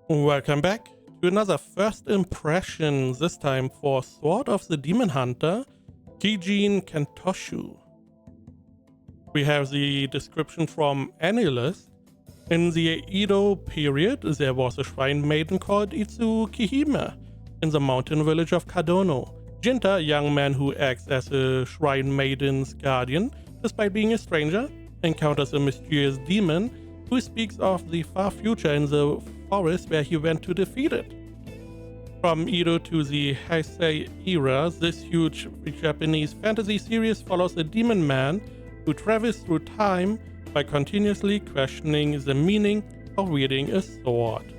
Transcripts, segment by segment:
Welcome back to another first impression, this time for Sword of the Demon Hunter, Kijin Gentosho. We have the description from Annalist. In the Edo period, there was a shrine maiden called Kijin in the mountain village of Kadono. Jinta, a young man who acts as a shrine maiden's guardian, despite being a stranger, encounters a mysterious demon who speaks of the far future in the forest where he went to defeat it. From Edo to the Heisei era, this huge Japanese fantasy series follows a demon man who travels through time by continuously questioning the meaning of wielding a sword.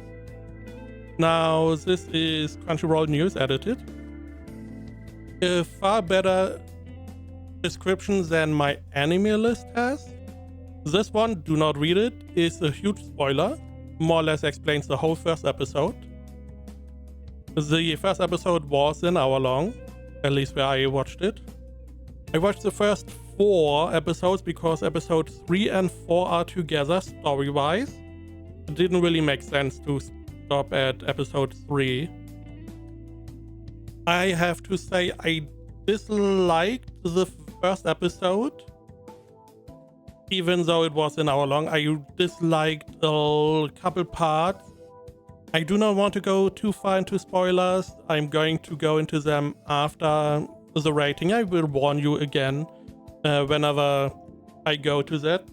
Now, this is Crunchyroll News edited. A far better description than my anime list has. This one, do not read it, is a huge spoiler. More or less explains the whole first episode. The first episode was an hour long, at least where I watched it. I watched the first 4 episodes because episodes 3 and 4 are together story-wise. It didn't really make sense to stop at episode 3. I have to say I disliked the first episode. Even though it was an hour long, I disliked a couple parts. I do not want to go too far into spoilers. I'm going to go into them after the rating. I will warn you again whenever I go to that.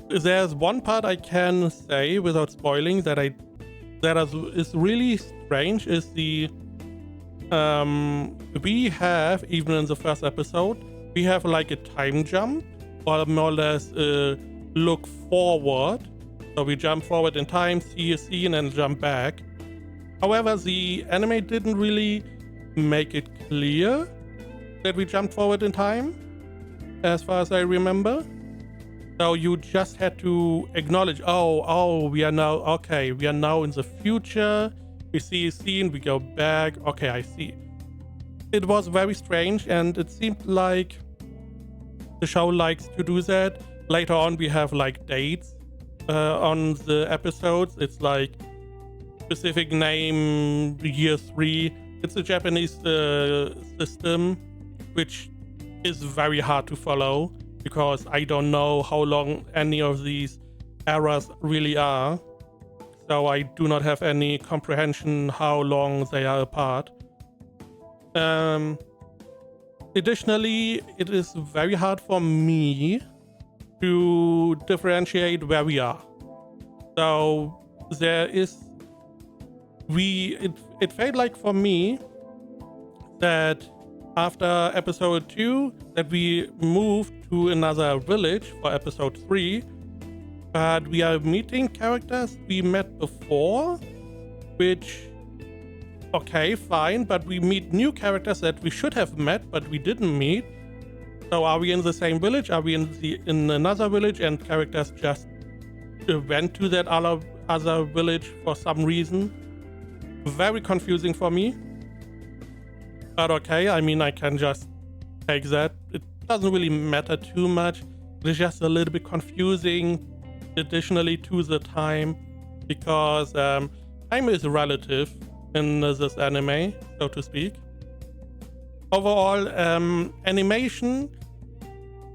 There's one part I can say without spoiling that is really strange. Is the we have, even in the first episode, we have like a time jump, or more or less look forward. So we jump forward in time, see a scene, and jump back. However, the anime didn't really make it clear that we jumped forward in time, as far as I remember. So you just had to acknowledge, we are now in the future. We see a scene, we go back. Okay, I see. It was very strange, and it seemed like the show likes to do that. Later on, we have like dates on the episodes. It's like specific name, year 3. It's a Japanese system, which is very hard to follow because I don't know how long any of these eras really are. So I do not have any comprehension how long they are apart. Additionally, it is very hard for me to differentiate where we are. So it felt like for me that after episode 2 that we moved to another village for episode 3. But we are meeting characters we met before, which, okay, fine, but we meet new characters that we should have met, but we didn't meet. So are we in the same village? Are we in another village and characters just went to that other village for some reason? Very confusing for me. But okay, I mean, I can just take that. It doesn't really matter too much. It's just a little bit confusing. Additionally to the time, because time is relative in this anime, so to speak. Overall, animation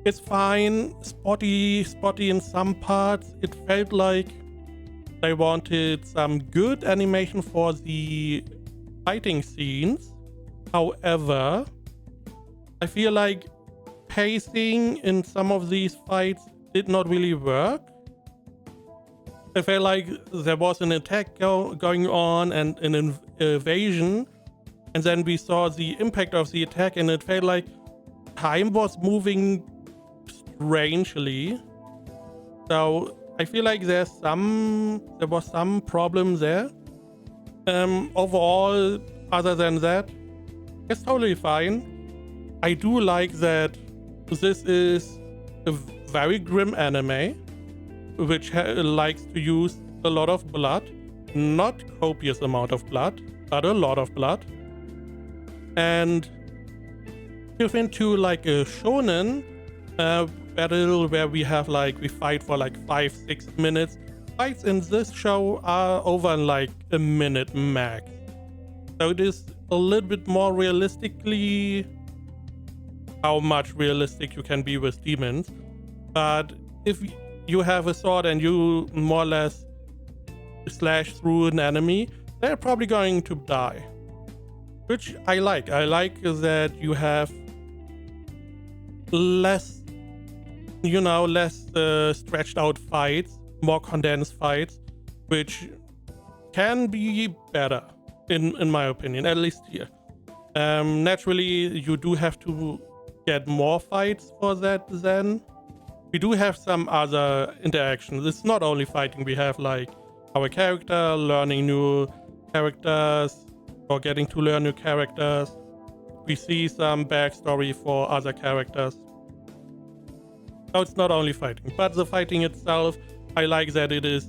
is fine, spotty in some parts. It felt like they wanted some good animation for the fighting scenes. However, I feel like pacing in some of these fights did not really work. I felt like there was an attack going on and an evasion, and then we saw the impact of the attack, and it felt like time was moving strangely. So I feel like there was some problem there. Overall, other than that, it's totally fine. I do like that this is a very grim anime, which likes to use a lot of blood, not copious amount of blood, but a lot of blood. And if into like a shonen, battle where we fight for like 5-6 minutes. Fights in this show are over in like a minute max. So it is a little bit more realistically how much realistic you can be with demons. But if you have a sword and you more or less slash through an enemy, they're probably going to die. Which I like. I like that you have less stretched out fights, more condensed fights, which can be better in my opinion, at least here. Naturally, you do have to get more fights for that then. We do have some other interactions. It's not only fighting. We have like our character, learning new characters, or getting to learn new characters. We see some backstory for other characters. So it's not only fighting, but the fighting itself, I like that it is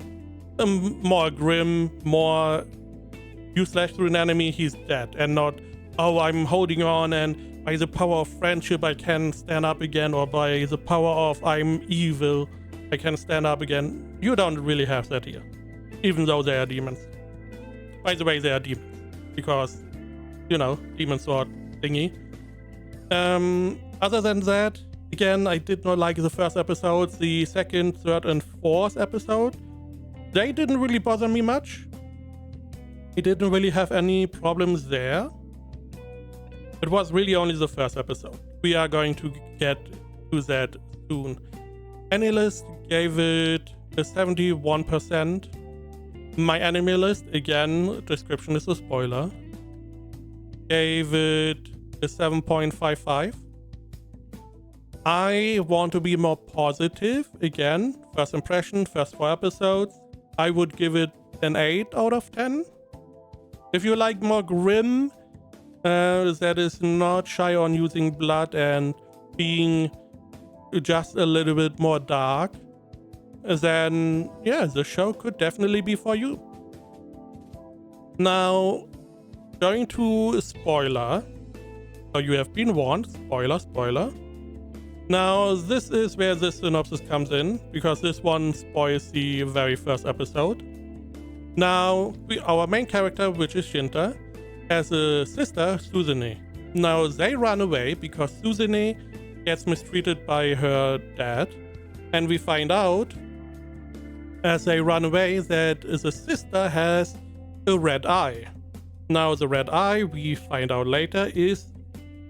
more grim, more you slash through an enemy, he's dead, and not, oh, I'm holding on and by the power of friendship I can stand up again, or by the power of I'm evil I can stand up again. You don't really have that here, even though they are demons. By the way, they are demons, because, demon sword thingy. Other than that, again, I did not like the first episodes. The second, third, and fourth episode, they didn't really bother me much. I didn't really have any problems there. It was really only the first episode. We are going to get to that soon. Anilist gave it a 71%. My enemy list, again, description is a spoiler, gave it a 7.55. I want to be more positive. Again, first impression, first 4 episodes. I would give it an 8 out of 10. If you like more grim, that is not shy on using blood and being just a little bit more dark, then yeah, the show could definitely be for you. Now, going to spoiler. So you have been warned, spoiler. Now, this is where this synopsis comes in, because this one spoils the very first episode. Now, our main character, which is Shinta, has a sister, Suzune. Now, they run away because Suzune gets mistreated by her dad. And we find out, as they run away, that the sister has a red eye. Now, the red eye, we find out later, is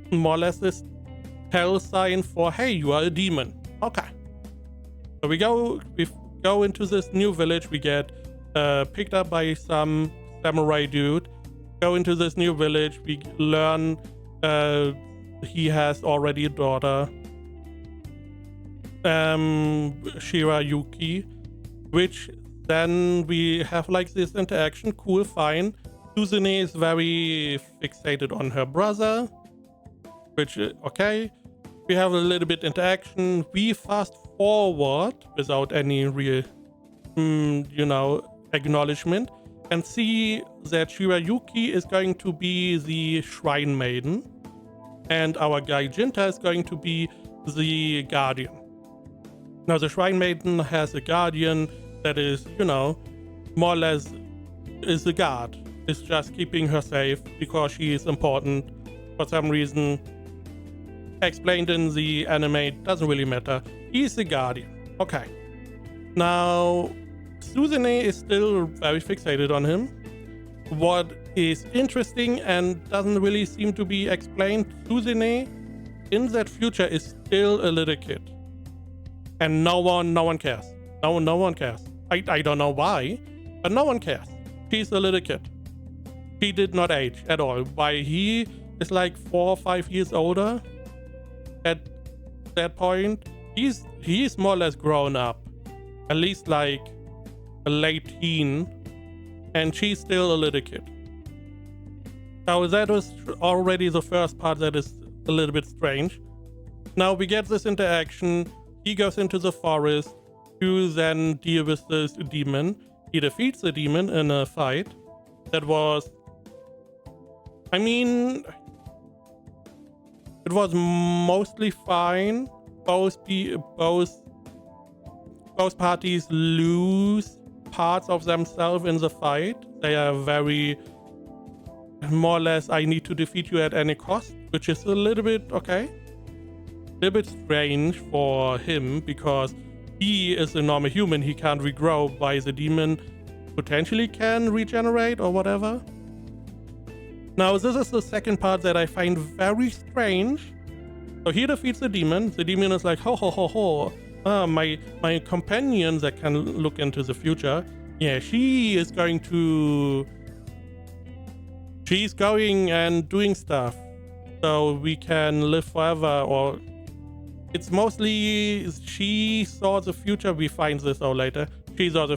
more or less this tell sign for, hey, you are a demon. Okay. So we go into this new village. We get picked up by some samurai dude. Go into this new village. We learn he has already a daughter, Shirayuki, which then we have like this interaction. Cool, fine. Suzune is very fixated on her brother, which, okay. We have a little bit interaction. We fast forward without any real, acknowledgement, and see that Shirayuki is going to be the shrine maiden, and our guy Jinta is going to be the guardian. Now, the shrine maiden has a guardian that is, more or less is a guard. Is just keeping her safe because she is important for some reason. Explained in the anime, doesn't really matter. He's the guardian. Okay. Now, Suzune is still very fixated on him. What is interesting and doesn't really seem to be explained, Suzune in that future is still a little kid. And no one cares. No one cares. I don't know why, but no one cares. She's a little kid. He did not age at all. Why he is like 4 or 5 years older at that point. He's more or less grown up, at least like a late teen, and she's still a little kid. So that was already the first part that is a little bit strange. Now we get this interaction. He goes into the forest to then deal with this demon. He defeats the demon in a fight that was, it was mostly fine. both parties lose parts of themselves in the fight. They are very more or less, I need to defeat you at any cost, which is a little bit strange for him, because he is a normal human. He can't regrow, while the demon potentially can regenerate or whatever. Now, this is the second part that I find very strange. So he defeats the demon. The demon is like, ho ho ho ho. My companion that can look into the future. Yeah, she's going and doing stuff, so we can live forever. Or it's mostly she saw the future. We find this out later. She saw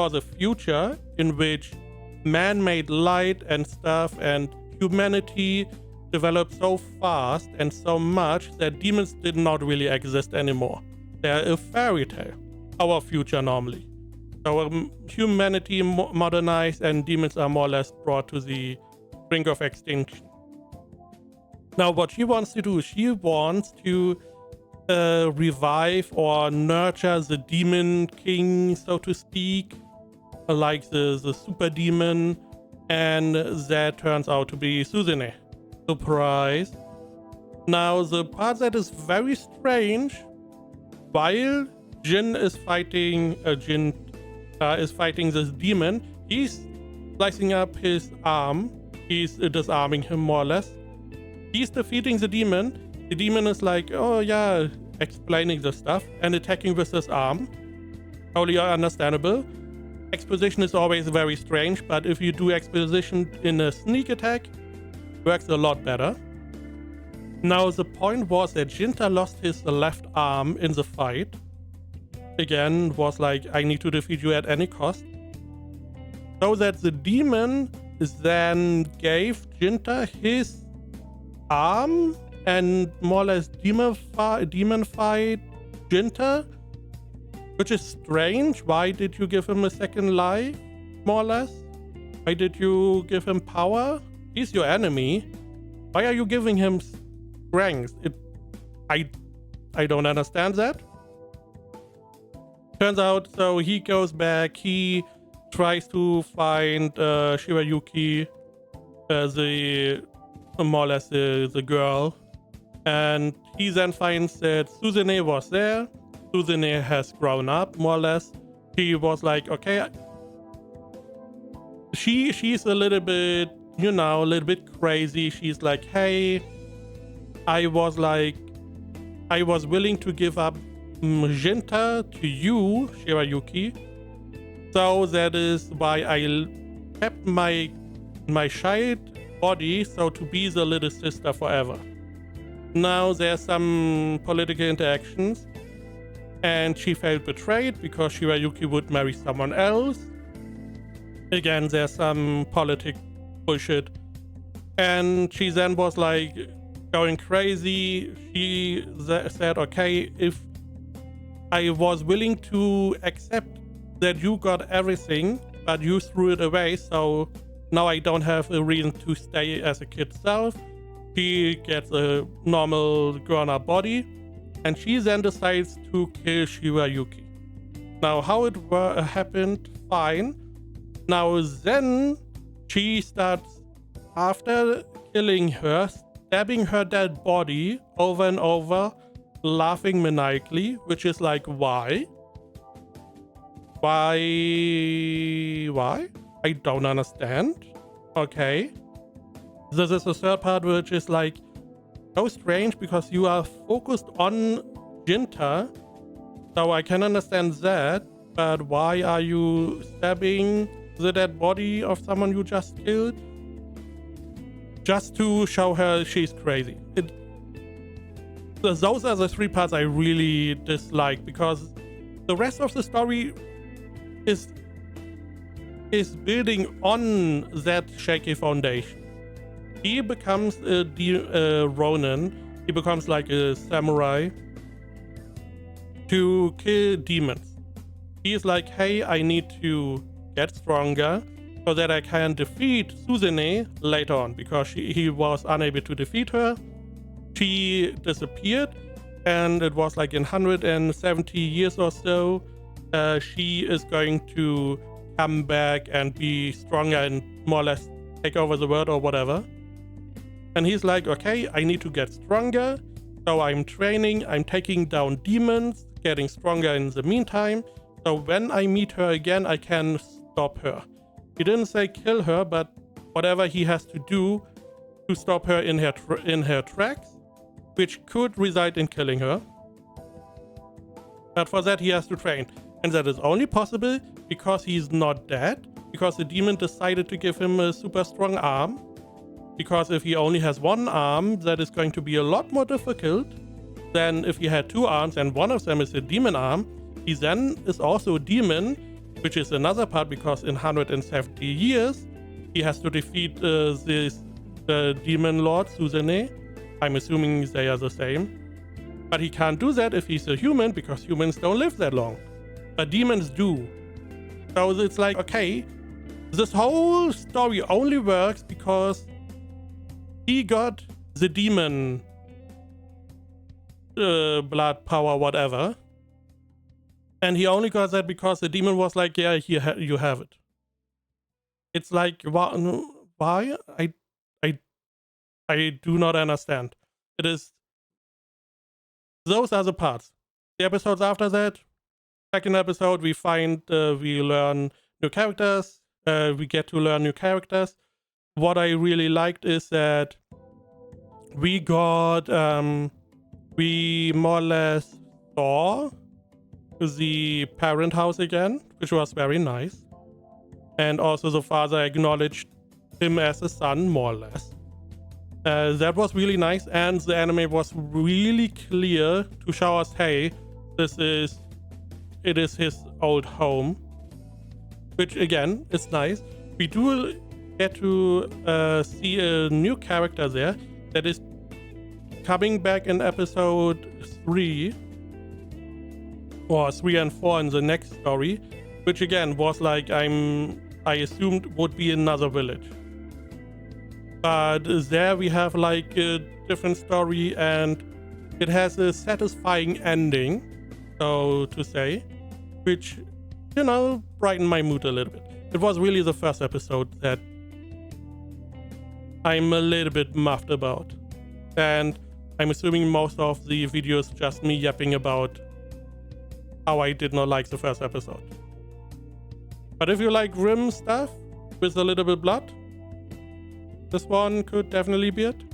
the future in which man-made light and stuff and humanity developed so fast and so much that demons did not really exist anymore. They're a fairy tale. Our future normally. So humanity modernized and demons are more or less brought to the brink of extinction. Now what she wants to do, she wants to revive or nurture the demon king, so to speak, like the super demon, and that turns out to be Suzune. Surprise. Now the part that is very strange, while Jin is fighting this demon, he's slicing up his arm. He's disarming him more or less. He's defeating the demon. The demon is like, oh yeah, explaining the stuff and attacking with his arm. Totally understandable. Exposition is always very strange, but if you do exposition in a sneak attack, it works a lot better. Now the point was that Jinta lost his left arm in the fight. Again, was like, I need to defeat you at any cost. So that the demon then gave Jinta his arm and more or less demonified Jinta, which is strange. Why did you give him a second life, more or less? Why did you give him power? He's your enemy. Why are you giving him strength? I don't understand that. Turns out, so he goes back, he tries to find Shirayuki, more or less the girl, and he then finds that Suzune was there. Suzune has grown up, more or less. He was like, okay, she's a little bit, a little bit crazy. She's like, hey, I was willing to give up Jinta to you, Shirayuki. So that is why I kept my child body, so to be the little sister forever. Now there's some political interactions, and she felt betrayed because Shirayuki would marry someone else. Again, there's some politic bullshit. And she then was like going crazy. She said, okay, if I was willing to accept that you got everything, but you threw it away, so now I don't have a reason to stay as a kid self. She gets a normal grown-up body, and she then decides to kill Shirayuki. Now, how it happened, fine. Now then, she starts, after killing her, stabbing her dead body over and over, laughing maniacally, which is like, why? Why? I don't understand. Okay. This is the third part, which is like so strange because you are focused on Jinta, so I can understand that, but why are you stabbing the dead body of someone you just killed? Just to show her she's crazy. Those are the three parts I really dislike, because the rest of the story is building on that shaky foundation. He becomes a Ronin. He becomes like a samurai to kill demons. He is like, hey, I need to get stronger so that I can defeat Suzune later on, because he was unable to defeat her. she disappeared, and it was like in 170 years or so, she is going to come back and be stronger and more or less take over the world or whatever. And he's like, okay, I need to get stronger. So I'm training, I'm taking down demons, getting stronger in the meantime. So when I meet her again, I can stop her. He didn't say kill her, but whatever he has to do to stop her in her tracks, which could result in killing her. But for that he has to train. And that is only possible because he's not dead, because the demon decided to give him a super strong arm. Because if he only has one arm, that is going to be a lot more difficult than if he had two arms and one of them is a demon arm. He then is also a demon, which is another part because in 170 years he has to defeat the demon lord Suzune. I'm assuming they are the same. But he can't do that if he's a human because humans don't live that long. But demons do. So it's like, okay, this whole story only works because he got the demon blood power, whatever. And he only got that because the demon was like, yeah, here you have it. It's like, why? I do not understand. It is, those are the parts. The episodes after that, second episode, we learn new characters. We get to learn new characters. What I really liked is that we got, we more or less saw the parent house again, which was very nice. And also the father acknowledged him as a son, more or less. That was really nice, and the anime was really clear to show us, hey, it is his old home, which again is nice. We do get to see a new character there that is coming back in episode 3 or 3 and 4 in the next story, which again was like I assumed would be another village. But there we have like a different story, and it has a satisfying ending, so to say, which, you know, brightened my mood a little bit. It was really the first episode that I'm a little bit muffed about. And I'm assuming most of the video is just me yapping about how I did not like the first episode. But if you like grim stuff with a little bit of blood, this one could definitely be it.